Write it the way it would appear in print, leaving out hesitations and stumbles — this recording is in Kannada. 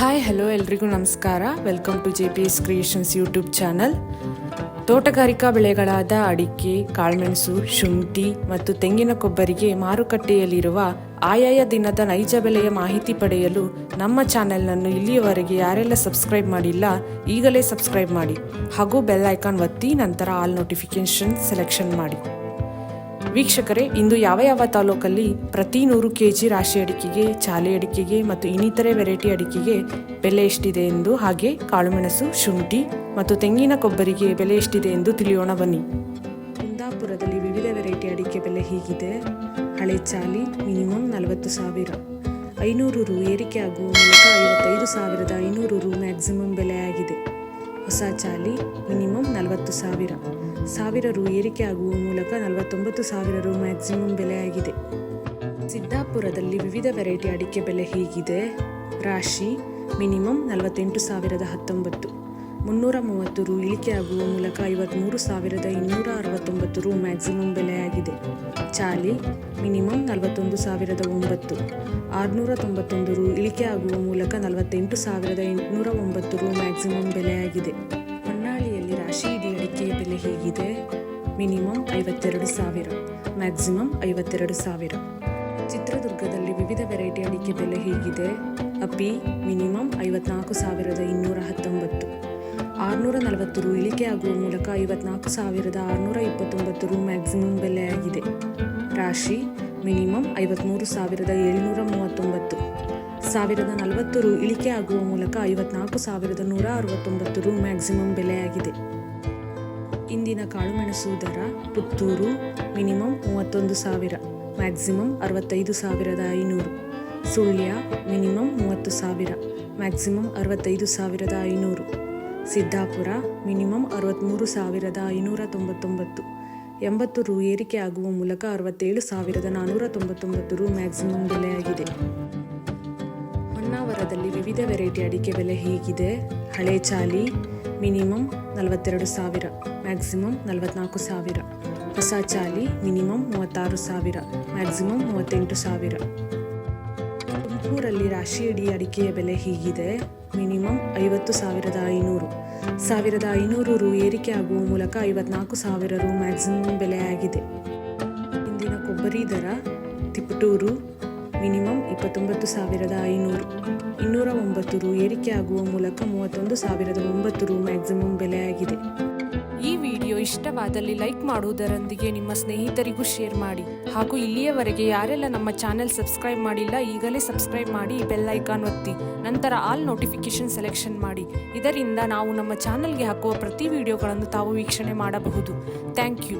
ಹಾಯ್ ಹಲೋ ಎಲ್ರಿಗೂ ನಮಸ್ಕಾರ. Welcome to JPS creations YouTube channel. ತೋಟಗಾರಿಕಾ ಬೆಳೆಗಳಾದ ಅಡಿಕೆ, ಕಾಳುಮೆಣಸು, ಶುಂಠಿ ಮತ್ತು ತೆಂಗಿನ ಕೊಬ್ಬರಿಗೆ ಮಾರುಕಟ್ಟೆಯಲ್ಲಿರುವ ಆಯಾಯ ದಿನದ ನೈಜ ಬೆಲೆಯ ಮಾಹಿತಿ ಪಡೆಯಲು ನಮ್ಮ ಚಾನೆಲ್ನನ್ನು ಇಲ್ಲಿಯವರೆಗೆ ಯಾರೆಲ್ಲ ಸಬ್ಸ್ಕ್ರೈಬ್ ಮಾಡಿಲ್ಲ ಈಗಲೇ ಸಬ್ಸ್ಕ್ರೈಬ್ ಮಾಡಿ ಹಾಗೂ ಬೆಲ್ ಐಕಾನ್ ಒತ್ತಿ ನಂತರ ಆಲ್ ನೋಟಿಫಿಕೇಶನ್ ಸೆಲೆಕ್ಷನ್ ಮಾಡಿ. ವೀಕ್ಷಕರೇ, ಇಂದು ಯಾವ ತಾಲೂಕಲ್ಲಿ ಪ್ರತಿ 100 kg ರಾಶಿ ಅಡಿಕೆಗೆ, ಚಾಲೆ ಅಡಿಕೆಗೆ ಮತ್ತು ಇನ್ನಿತರೆ ವೆರೈಟಿ ಅಡಿಕೆಗೆ ಬೆಲೆ ಎಷ್ಟಿದೆ ಎಂದು, ಹಾಗೆ ಕಾಳುಮೆಣಸು, ಶುಂಠಿ ಮತ್ತು ತೆಂಗಿನ ಕೊಬ್ಬರಿಗೆ ಬೆಲೆ ಎಷ್ಟಿದೆ ಎಂದು ತಿಳಿಯೋಣ ಬನ್ನಿ. ಕುಂದಾಪುರದಲ್ಲಿ ವಿವಿಧ ವೆರೈಟಿ ಅಡಿಕೆ ಬೆಲೆ ಹೀಗಿದೆ. ಹಳೆ ಚಾಲಿ ಮಿನಿಮಮ್ 40,000, 500 ರು ಏರಿಕೆ ಆಗುವ ಮೂಲಕ 55,500 ರು ಮ್ಯಾಕ್ಸಿಮಮ್ ಬೆಲೆಯಾಗಿದೆ. ಹೊಸ ಚಾಲಿ ಮಿನಿಮಮ್ 40,000, 1,000 ರು ಏರಿಕೆ ಆಗುವ ಮೂಲಕ 49,000 ರು ಮ್ಯಾಕ್ಸಿಮಮ್ ಬೆಲೆಯಾಗಿದೆ. ಸಿದ್ದಾಪುರದಲ್ಲಿ ವಿವಿಧ ವೆರೈಟಿ ಅಡಿಕೆ ಬೆಲೆ ಹೀಗಿದೆ. ರಾಶಿ ಮಿನಿಮಮ್ 48,019, 330 ರು ಇಳಿಕೆ ಆಗುವ ಮೂಲಕ 53,269 ರು ಮ್ಯಾಕ್ಸಿಮಮ್ ಬೆಲೆಯಾಗಿದೆ. ಚಾಲಿ ಮಿನಿಮಮ್ 41,009, 691 ರು ಇಳಿಕೆ ಆಗುವ ಮೂಲಕ 48,809 ರು ಮ್ಯಾಕ್ಸಿಮಮ್ ಬೆಲೆಯಾಗಿದೆ. ಹೊನ್ನಾಳಿಯಲ್ಲಿ ರಾಶಿ ಇಡಿ ಅಡಿಕೆಯ ಬೆಲೆ ಹೀಗಿದೆ. Minimum 52,000, maximum 52,000. ಚಿತ್ರದುರ್ಗದಲ್ಲಿ ವಿವಿಧ ವೆರೈಟಿ ಅಡಿಕೆ ಬೆಲೆ ಹೀಗಿದೆ. ಅಪಿ ಮಿನಿಮಮ್ 54,219, 640 ರು ಇಳಿಕೆ ಆಗುವ ಮೂಲಕ 54,629 ರು ಮ್ಯಾಕ್ಸಿಮಮ್ ಬೆಲೆಯಾಗಿದೆ. ರಾಶಿ ಮಿನಿಮಮ್ 53,739, 1,040 ರು ಇಳಿಕೆ ಆಗುವ ಮೂಲಕ 54,169 ರು ಮ್ಯಾಕ್ಸಿಮಮ್ ಬೆಲೆಯಾಗಿದೆ. ಇಂದಿನ ಕಾಳುಮೆಣಸು ದರ: Puttur minimum 31,000, maximum 65,500. Sullia minimum 30,000, maximum 65,500. Siddapur minimum 63,599, 80 ರು ಏರಿಕೆ ಆಗುವ ಮೂಲಕ 67,499 ರು ಮ್ಯಾಕ್ಸಿಮಮ್ ಬೆಲೆಯಾಗಿದೆ. ಹೊನ್ನಾವರದಲ್ಲಿ ವಿವಿಧ ವೆರೈಟಿ ಅಡಿಕೆ ಬೆಲೆ ಹೀಗಿದೆ. ಹಳೆ ಚಾಲಿ ಮಿನಿಮಮ್ 42,000, ಮ್ಯಾಕ್ಸಿಮಮ್ 44,000. ಹೊಸ ಚಾಲಿ ಮಿನಿಮಮ್ 36,000, ಮ್ಯಾಕ್ಸಿಮಮ್ 38,000. ತುಮಕೂರಲ್ಲಿ ರಾಶಿ ಇಡಿ ಅಡಿಕೆಯ ಬೆಲೆ ಹೀಗಿದೆ. ಮಿನಿಮಮ್ 50,500, 1,500 ರು ಏರಿಕೆ ಆಗುವ ಮೂಲಕ 54,000 ರು ಮ್ಯಾಕ್ಸಿಮಮ್ ಬೆಲೆಯಾಗಿದೆ. ಇಂದಿನ ಕೊಬ್ಬರಿ ದರ: ತಿಪಟೂರು ಮಿನಿಮಮ್ 29,500, 209 ರು ಏರಿಕೆ ಆಗುವ ಮೂಲಕ 31,009 ರು ಮ್ಯಾಕ್ಸಿಮಮ್ ಬೆಲೆಯಾಗಿದೆ. ಈ ವಿಡಿಯೋ ಇಷ್ಟವಾದಲ್ಲಿ ಲೈಕ್ ಮಾಡುವುದರೊಂದಿಗೆ ನಿಮ್ಮ ಸ್ನೇಹಿತರಿಗೂ ಶೇರ್ ಮಾಡಿ ಹಾಗೂ ಇಲ್ಲಿಯವರೆಗೆ ಯಾರೆಲ್ಲ ನಮ್ಮ ಚಾನೆಲ್ ಸಬ್ಸ್ಕ್ರೈಬ್ ಮಾಡಿಲ್ಲ ಈಗಲೇ ಸಬ್ಸ್ಕ್ರೈಬ್ ಮಾಡಿ, ಬೆಲ್ ಐಕಾನ್ ಒತ್ತಿ ನಂತರ ಆಲ್ ನೋಟಿಫಿಕೇಶನ್ ಸೆಲೆಕ್ಷನ್ ಮಾಡಿ. ಇದರಿಂದ ನಾವು ನಮ್ಮ ಚಾನೆಲ್ಗೆ ಹಾಕುವ ಪ್ರತಿ ವಿಡಿಯೋಗಳನ್ನು ತಾವು ವೀಕ್ಷಣೆ ಮಾಡಬಹುದು. Thank you.